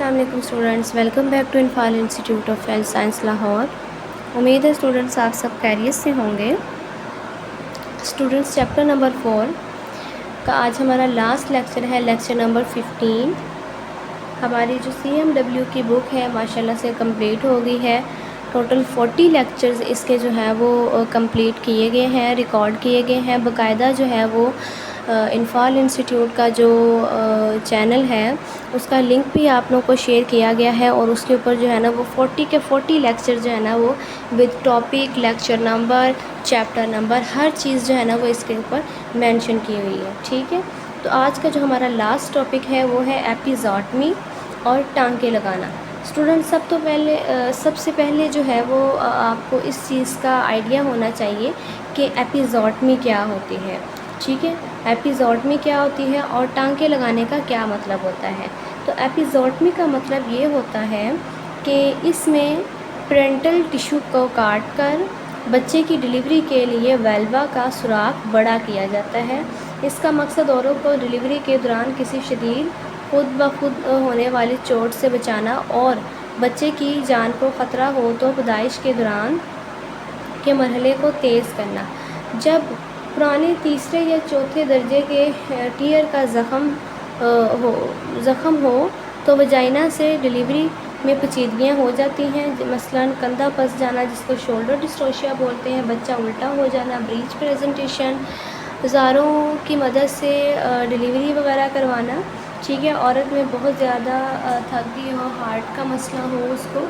अस्सलाम वालेकुम students, welcome back to Infal institute of health science Lahore. उम्मीद है स्टूडेंट्स आप सब खैरियत से होंगे। स्टूडेंट्स चैप्टर नंबर 4 का आज हमारा लास्ट लेक्चर है, लेक्चर नंबर 15। हमारी जो CMW की बुक है माशाल्लाह से कंप्लीट हो गई है। टोटल 40 लेक्चर्स इसके जो हैं वो कंप्लीट किए गए हैं, रिकॉर्ड किए गए हैं। बाकायदा जो है वो इनफाल इंस्टीट्यूट का जो चैनल है उसका लिंक भी आप लोगों को शेयर किया गया है और उसके ऊपर जो है ना वो 40 के 40 लेक्चर जो है ना वो with topic, lecture number, chapter number, हर चीज़ जो है ना वो इसके ऊपर मेंशन की हुई है। ठीक है, तो आज का जो हमारा लास्ट टॉपिक है वो है एपिज़ोटमी और टांके लगाना। स्टूडेंट सबसे पहले जो है वो आपको इस चीज़ का आइडिया होना चाहिए कि एपिज़ोटमी क्या होती है। ठीक है, एपिज़ोटमी क्या होती है और टांके लगाने का क्या मतलब होता है। तो एपिज़ोटमी का मतलब ये होता है कि इसमें पेरेंटल टिश्यू को काट कर बच्चे की डिलीवरी के लिए वेल्वा का सुराख बड़ा किया जाता है। इसका मकसद औरों को डिलीवरी के दौरान किसी शदीद खुद ब खुद होने वाली चोट से बचाना और बच्चे की जान को ख़तरा हो तो पैदाइश के दौरान के मरहले को तेज़ करना। जब पुराने तीसरे या चौथे दर्जे के टीयर का ज़ख़म हो तो वजाइना से डिलीवरी में पेचीदगियाँ हो जाती हैं, मसलन कंधा फंस जाना जिसको शोल्डर डिस्टोशिया बोलते हैं, बच्चा उल्टा हो जाना, ब्रीच प्रेजेंटेशन, औज़ारों की मदद से डिलीवरी वगैरह करवाना। ठीक है, औरत में बहुत ज़्यादा थक गई हो, हार्ट का मसला हो उसको,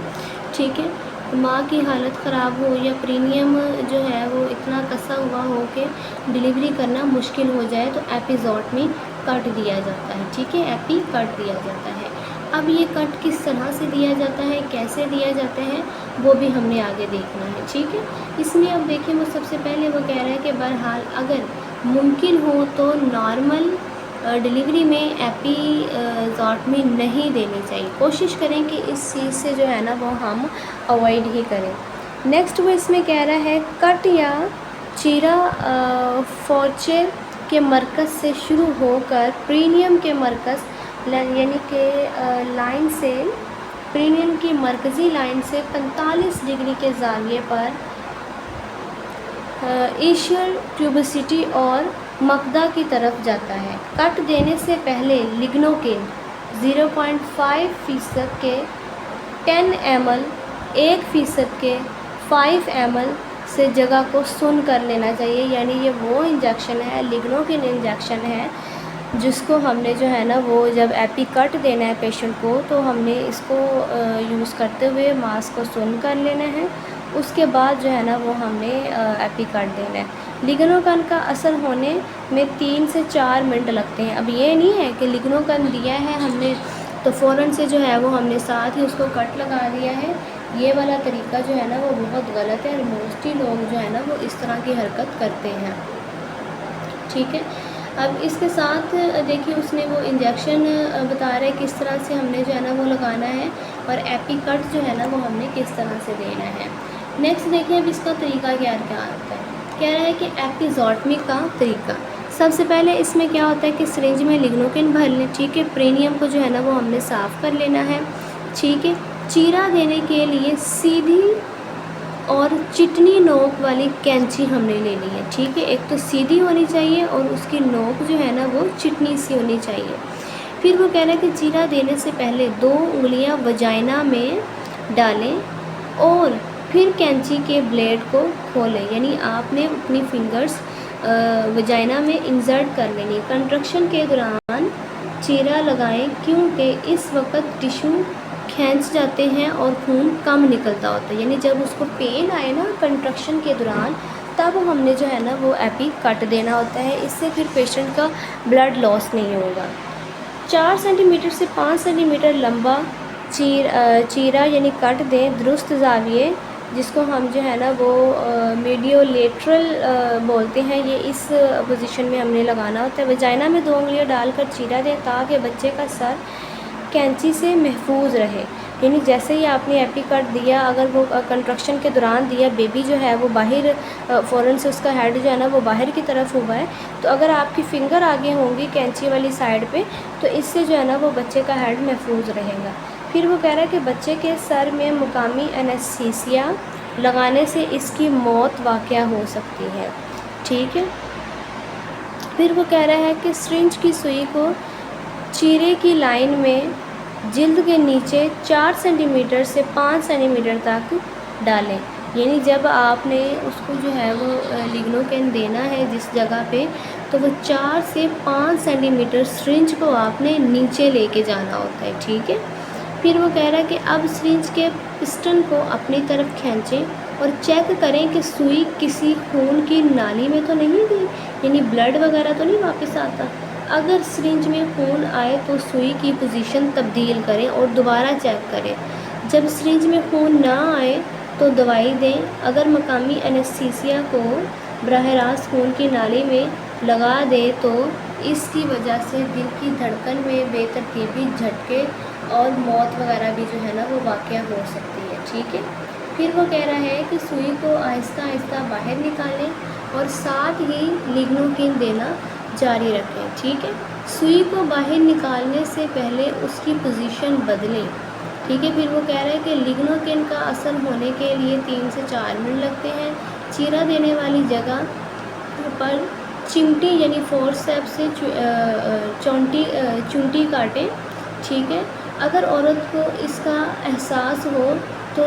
ठीक है, माँ की हालत ख़राब हो या प्रीनियम जो है वो इतना कसा हुआ हो कि डिलीवरी करना मुश्किल हो जाए तो एपिज़ोटमी कट दिया जाता है। ठीक है, एपी कट दिया जाता है। अब ये कट किस तरह से दिया जाता है, कैसे दिया जाता है, वो भी हमने आगे देखना है। ठीक है, इसमें अब देखिए वो सबसे पहले वो कह रहा है कि बहरहाल अगर मुमकिन हो तो नॉर्मल डिलीवरी में एपिज़ोटमी नहीं देनी चाहिए। कोशिश करें कि इस चीज़ से जो है ना वो हम अवॉइड ही करें। नेक्स्ट वो इसमें कह रहा है कट या चीरा फॉर्चर के मरकज़ से शुरू होकर प्रीनियम के मरकज़ यानी कि लाइन से प्रीनियम की मरकज़ी लाइन से 45 डिग्री के ज़ाविये पर एशियल ट्यूबोसिटी और मकदा की तरफ जाता है। कट देने से पहले लिग्नोकेन 0.5% के 10 ml 1% के 5 ml से जगह को सुन कर लेना चाहिए। यानी ये वो इंजेक्शन है, लिग्नोकेन इंजेक्शन है, जिसको हमने जो है ना वो जब एपी कट देना है पेशेंट को तो हमने इसको यूज़ करते हुए मास्क को सुन कर लेना है। उसके बाद जो है ना वो हमने एपी कट देना है। लिग्नोकेन का असर होने में 3 से 4 मिनट लगते हैं। अब ये नहीं है कि लिग्नोकेन दिया है हमने तो फ़ौरन से जो है वो हमने साथ ही उसको कट लगा दिया है। ये वाला तरीका जो है ना वो बहुत गलत है और मोस्टली लोग जो है ना वो इस तरह की हरकत करते हैं। ठीक है, अब इसके साथ देखिए उसने वो इंजेक्शन बता रहा है किस तरह से हमने जो है ना वो लगाना है और एपी कट जो है ना वो हमने किस तरह से देना है। नेक्स्ट देखिए अब इसका तरीका क्या होता है। कह रहा है कि एपिज़ोटमी का तरीका, सबसे पहले इसमें क्या होता है कि सिरिंज में लिग्नोकेन भर लें। ठीक है, प्रीनियम को जो है ना वो हमने साफ़ कर लेना है। ठीक है, चीरा देने के लिए सीधी और चिटनी नोक वाली कैंची हमने लेनी है। ठीक है, एक तो सीधी होनी चाहिए और उसकी नोक जो है ना वो चिटनी सी होनी चाहिए। फिर वो कह रहा है कि चीरा देने से पहले 2 उंगलियां वजाइना में डालें और फिर कैंची के ब्लेड को खोलें। यानी आपने अपनी फिंगर्स वजाइना में इंसर्ट कर लेनी। कंट्रक्शन के दौरान चीरा लगाएं क्योंकि इस वक्त टिश्यू खींच जाते हैं और खून कम निकलता होता है। यानी जब उसको पेन आए ना कंट्रक्शन के दौरान तब हमने जो है ना वो एपी कट देना होता है। इससे फिर पेशेंट का ब्लड लॉस नहीं होगा। 4 सेंटीमीटर से 5 सेंटीमीटर लंबा चीरा यानी कट दें दुरुस्त ज़ाविये, जिसको हम जो है ना वो मीडियोलेटरल बोलते हैं। ये इस पोजीशन में हमने लगाना होता है। वजाइना में 2 उंगलियां डालकर चीरा दें ताकि बच्चे का सर कैंची से महफूज रहे। यानी जैसे ही आपने एपी कट दिया, अगर वो कंट्रक्शन के दौरान दिया, बेबी जो है वो बाहर फ़ौरन से उसका हेड जो है ना वो बाहर की तरफ हुआ है, तो अगर आपकी फ़िंगर आगे होंगी कैंची वाली साइड पे तो इससे जो है ना वो बच्चे का हेड महफूज रहेगा। پھر وہ کہہ رہا ہے کہ بچے کے سر میں مقامی انستھیسیا لگانے سے اس کی موت واقع ہو سکتی ہے، ٹھیک ہے۔ پھر وہ کہہ رہا ہے کہ سرنج کی سوئی کو چیرے کی لائن میں جلد کے نیچے 4 سینٹی میٹر سے 5 سینٹی میٹر تک ڈالیں، یعنی جب آپ نے اس کو جو ہے وہ لیگنوکین دینا ہے جس جگہ پہ، تو وہ 4 سے 5 سینٹی میٹر سرنج کو آپ نے نیچے لے کے جانا ہوتا ہے، ٹھیک ہے۔ پھر وہ کہہ رہا ہے کہ اب سرنج کے پسٹن کو اپنی طرف کھینچیں اور چیک کریں کہ سوئی کسی خون کی نالی میں تو نہیں گئی، یعنی بلڈ وغیرہ تو نہیں واپس آتا۔ اگر سرنج میں خون آئے تو سوئی کی پوزیشن تبدیل کریں اور دوبارہ چیک کریں۔ جب سرنج میں خون نہ آئے تو دوائی دیں۔ اگر مقامی انستھیسیا کو براہ راست خون کی نالی میں لگا دیں تو اس کی وجہ سے دل کی دھڑکن میں بے ترتیبی، جھٹکے اور موت وغیرہ بھی جو ہے نا وہ واقع ہو سکتی ہے، ٹھیک ہے۔ پھر وہ کہہ رہا ہے کہ سوئی کو آہستہ آہستہ باہر نکالیں اور ساتھ ہی لیگنوکین دینا جاری رکھیں، ٹھیک ہے۔ سوئی کو باہر نکالنے سے پہلے اس کی پوزیشن بدلیں، ٹھیک ہے۔ پھر وہ کہہ رہے ہیں کہ لیگنوکین کا اثر ہونے کے لیے 3 سے 4 منٹ لگتے ہیں۔ چیرا دینے والی جگہ پر چمٹی یعنی فورسیپ سے چونٹی کاٹیں، ٹھیک ہے۔ اگر عورت کو اس کا احساس ہو تو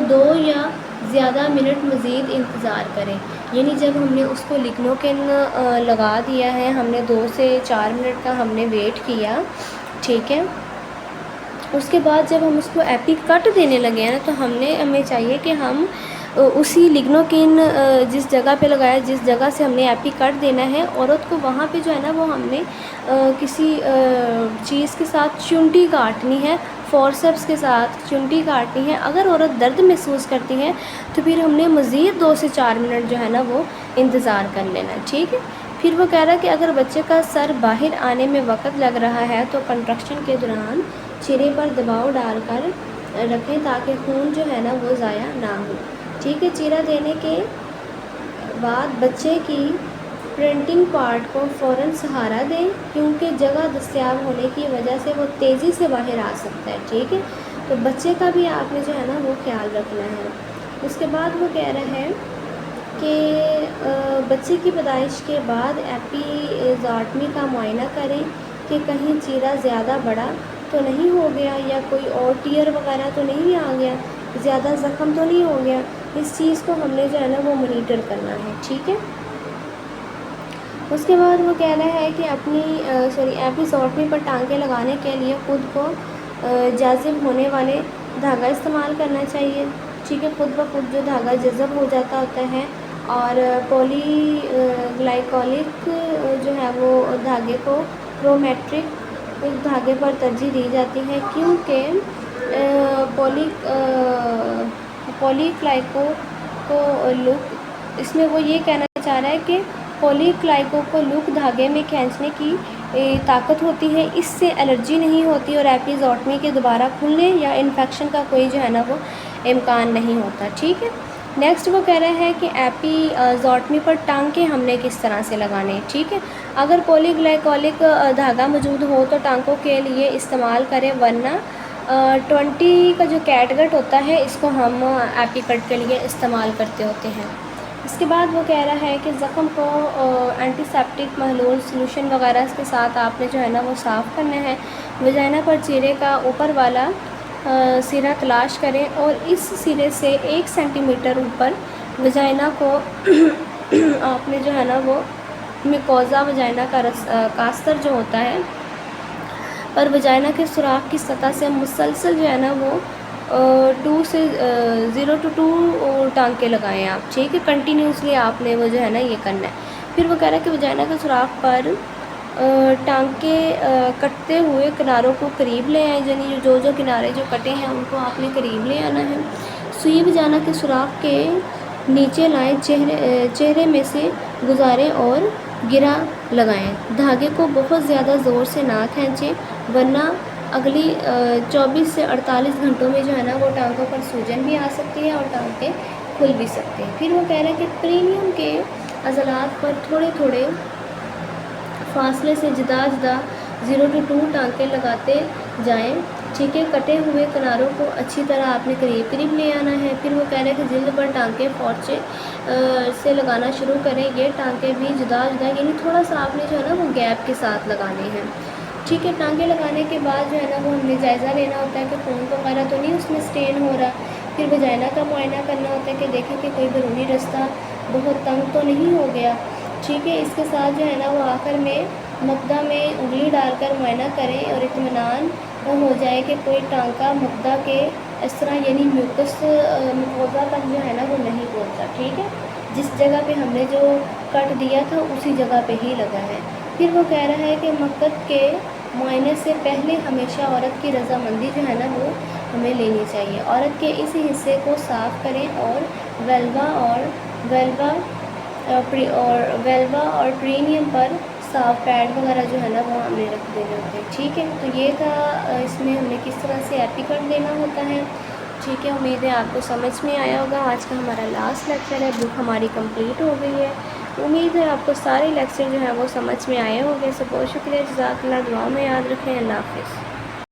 دو یا زیادہ منٹ مزید انتظار کریں، یعنی جب ہم نے اس کو لیگنوکین لگا دیا ہے، ہم نے 2 سے 4 منٹ کا ہم نے ویٹ کیا، ٹھیک ہے۔ اس کے بعد جب ہم اس کو ایپی کٹ دینے لگے ہیں تو ہمیں چاہیے کہ ہم اسی لیگنوکین جس جگہ پہ لگایا، جس جگہ سے ہم نے ایپی کٹ دینا ہے، عورت کو وہاں پہ جو ہے نا وہ ہم نے کسی چیز کے ساتھ چونٹی کاٹنی ہے، فورسپس کے ساتھ چونٹی کاٹنی ہے۔ اگر عورت درد محسوس کرتی ہے تو پھر ہم نے مزید 2 سے 4 منٹ جو ہے نا وہ انتظار کر لینا ہے، ٹھیک ہے۔ پھر وہ کہہ رہا ہے کہ اگر بچے کا سر باہر آنے میں وقت لگ رہا ہے تو کنٹرکشن کے دوران چہرے پر دباؤ ڈال کر رکھیں تاکہ خون جو ہے نا وہ ضائع نہ ہو، ٹھیک ہے۔ چیرا دینے کے بعد بچے کی پرنٹنگ پارٹ کو فوراً سہارا دیں کیونکہ جگہ دستیاب ہونے کی وجہ سے وہ تیزی سے باہر آ سکتا ہے، ٹھیک ہے۔ تو بچے کا بھی آپ نے جو ہے نا وہ خیال رکھنا ہے۔ اس کے بعد وہ کہہ رہے ہیں کہ بچے کی پیدائش کے بعد ایپیزوٹمی کا معائنہ کریں کہ کہیں چیرا زیادہ بڑا تو نہیں ہو گیا یا کوئی اور ٹیئر وغیرہ تو نہیں آ گیا، زیادہ زخم تو نہیں ہو گیا۔ اس چیز کو ہم نے جو ہے نا وہ مانیٹر کرنا ہے، ٹھیک ہے۔ اس کے بعد وہ کہہ رہا ہے کہ ایپیزوٹمی پر ٹانکے لگانے کے لیے خود کو جاذب ہونے والے دھاگا استعمال کرنا چاہیے، ٹھیک ہے۔ خود بخود جو دھاگا جذب ہو جاتا ہوتا ہے، اور پولی گلائکولک جو ہے وہ دھاگے کو پرومیٹرک دھاگے پر ترجیح دی جاتی ہے کیونکہ پولی گلائکو کو لک، اس میں وہ یہ کہنا چاہ رہا ہے کہ پولی گلائکو کو لک دھاگے میں کھینچنے کی طاقت ہوتی ہے، اس سے الرجی نہیں ہوتی اور ایپیزوٹمی کے دوبارہ کھلنے یا انفیکشن کا کوئی جو ہے نا وہ امکان نہیں ہوتا، ٹھیک ہے۔ نیکسٹ وہ کہہ رہا ہے کہ ایپیزوٹمی پر ٹانکے ہم نے کس طرح سے لگانے ہیں، ٹھیک ہے۔ اگر پولی گلائکولک دھاگا موجود ہو تو ٹانکوں کے لیے استعمال کریں، ورنہ 20 کا جو کیٹ گٹ ہوتا ہے اس کو ہم ایپی کٹ کے لیے استعمال کرتے ہوتے ہیں۔ اس کے بعد وہ کہہ رہا ہے کہ زخم کو اینٹی سیپٹک محلول سلوشن وغیرہ کے ساتھ آپ نے جو ہے نا وہ صاف کرنا ہے۔ وجائنا پر چہرے کا اوپر والا سرا تلاش کریں اور اس سرے سے 1 سینٹی میٹر اوپر وجائنا کو آپ نے جو ہے نا وہ میکوزا وجائنا کا کاستر جو ہوتا ہے پر وجائنا کے سوراخ کی سطح سے مسلسل جو ہے نا وہ 0 to 2 ٹانکے لگائیں آپ، ٹھیک ہے۔ کنٹینیوسلی آپ نے وہ جو ہے نا یہ کرنا ہے۔ پھر وہ کہہ رہا ہے کہ وجائنا کے سوراخ پر ٹانکے کٹتے ہوئے کناروں کو قریب لے آئیں، یعنی جو کنارے جو کٹے ہیں ان کو آپ نے قریب لے آنا ہے۔ سوئی وجائنا کے سوراخ کے نیچے لائیں، چہرے میں سے گزاریں اور گرا لگائیں۔ دھاگے کو بہت زیادہ زور سے نہ کھینچیں ورنہ اگلی 24 سے 48 گھنٹوں میں جو ہے نا وہ ٹانکوں پر سوجن بھی آ سکتی ہے اور ٹانکے کھل بھی سکتے ہیں۔ پھر وہ کہہ رہے ہیں کہ پرینیم کے عضلات پر تھوڑے تھوڑے فاصلے سے جدا جدا 0 to 2 टांके लगाते जाएं। ठीक है, कटे हुए किनारों को अच्छी तरह आपने करीब करीब ले आना है। फिर वो कह रहे हैं कि जिल्द पर टांके फौरचे से लगाना शुरू करें। ये टांके भी जुदा जुदा यानी थोड़ा सा आपने जो है ना वो गैप के साथ लगाने हैं। ठीक है, टांके लगाने के बाद जो है ना वो हमने जायज़ा लेना होता है कि खून वगैरह तो नहीं उसमें स्टेन हो रहा। फिर वजाइना का मुआयना करना होता है कि देखें कि कोई बैरूनी रास्ता बहुत तंग तो नहीं हो गया। ठीक है, इसके साथ जो है ना वो आखिर में मक्दा में उंगली डालकर मुआयना करें और इत्मीनान हो जाए कि कोई टांका मक्दा के इस तरह यानी म्यूकस मुकोज़ा तक जो है ना वो नहीं पहुंचा। ठीक है, जिस जगह पे हमने जो कट दिया था उसी जगह पे ही लगा है। फिर वो कह रहा है कि मक्कत के मुआयने से पहले हमेशा औरत की रजामंदी जो है ना वो हमें लेनी चाहिए। औरत के इस हिस्से को साफ़ करें और वेल्वा और प्रीनियम पर साफ पैड वगैरह जो है ना वो हमने रख देने होते हैं। ठीक है, तो ये था इसमें हमने किस तरह से एपी कट देना होता है। ठीक है, उम्मीद है आपको समझ में आया होगा। आज का हमारा लास्ट लेक्चर है, बुक हमारी कंप्लीट हो गई है। उम्मीद है आपको सारे लेक्चर जो है वो समझ में आए होंगे। सो बहुत शुक्रिया, जज़ाकल्लाह। दुआ में याद रखें। अल्लाह हाफ़िज़।